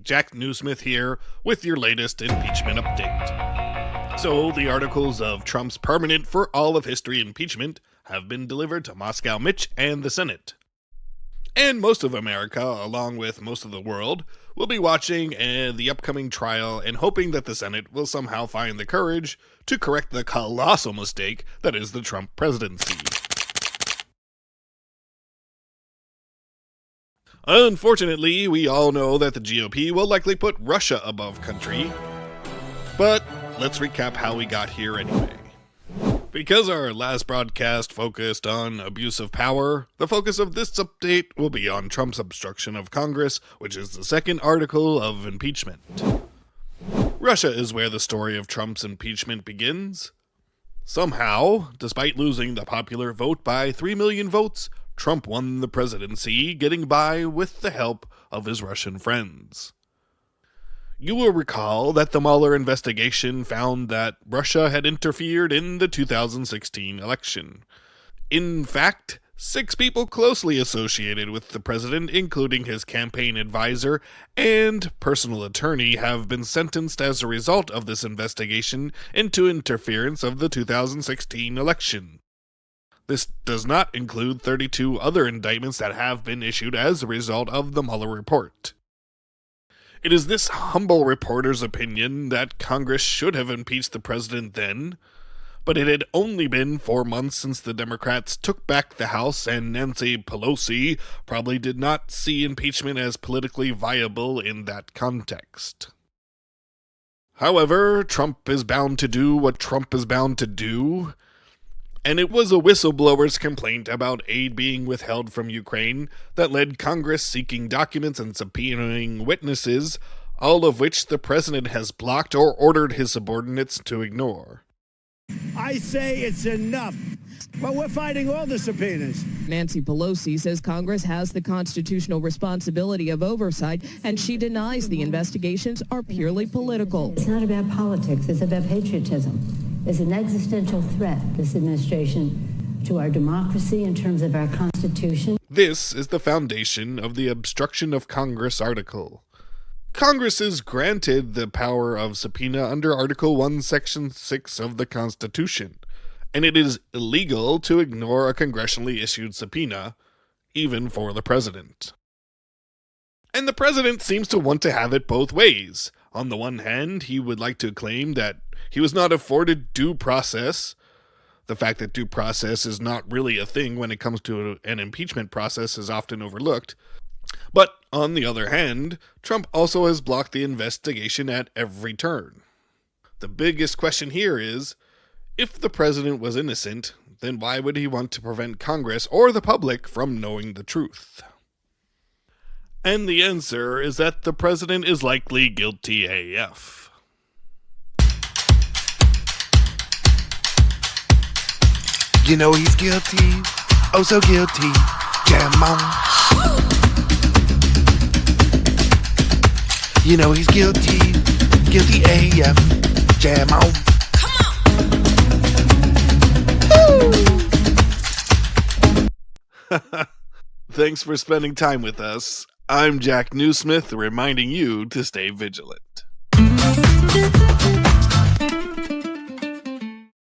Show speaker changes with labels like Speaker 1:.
Speaker 1: Jack Newsmith here with your latest impeachment update. So, the articles of Trump's permanent for all of history impeachment have been delivered to Moscow Mitch and the Senate. And most of America, along with most of the world, will be watching the upcoming trial and hoping that the Senate will somehow find the courage to correct the colossal mistake that is the Trump presidency. Unfortunately, we all know that the GOP will likely put Russia above country, but let's recap how we got here anyway. Because our last broadcast focused on abuse of power, the focus of this update will be on Trump's obstruction of Congress, which is the second article of impeachment. Russia is where the story of Trump's impeachment begins. Somehow, despite losing the popular vote by 3 million votes, Trump won the presidency, getting by with the help of his Russian friends. You will recall that the Mueller investigation found that Russia had interfered in the 2016 election. In fact, 6 people closely associated with the president, including his campaign advisor and personal attorney, have been sentenced as a result of this investigation into interference of the 2016 election. This does not include 32 other indictments that have been issued as a result of the Mueller report. It is this humble reporter's opinion that Congress should have impeached the president then, but it had only been 4 months since the Democrats took back the House, and Nancy Pelosi probably did not see impeachment as politically viable in that context. However, Trump is bound to do what Trump is bound to do, and it was a whistleblower's complaint about aid being withheld from Ukraine that led Congress seeking documents and subpoenaing witnesses, all of which the president has blocked or ordered his subordinates to ignore.
Speaker 2: I say it's enough, but we're fighting all the subpoenas.
Speaker 3: Nancy Pelosi says Congress has the constitutional responsibility of oversight, and she denies the investigations are purely political.
Speaker 4: It's not about politics, it's about patriotism. There's an existential threat, this administration, to our democracy in terms of our Constitution.
Speaker 1: This is the foundation of the obstruction of Congress article. Congress is granted the power of subpoena under Article 1, Section 6 of the Constitution, and it is illegal to ignore a congressionally issued subpoena, even for the president. And the president seems to want to have it both ways. On the one hand, he would like to claim that he was not afforded due process. The fact that due process is not really a thing when it comes to an impeachment process is often overlooked. But on the other hand, Trump also has blocked the investigation at every turn. The biggest question here is, if the president was innocent, then why would he want to prevent Congress or the public from knowing the truth? And the answer is that the president is likely guilty AF.
Speaker 5: You know he's guilty, oh so guilty, jam on. You know he's guilty, guilty AF, jam on.
Speaker 1: Come on! Thanks for spending time with us. I'm Jack Newsmith, reminding you to stay vigilant.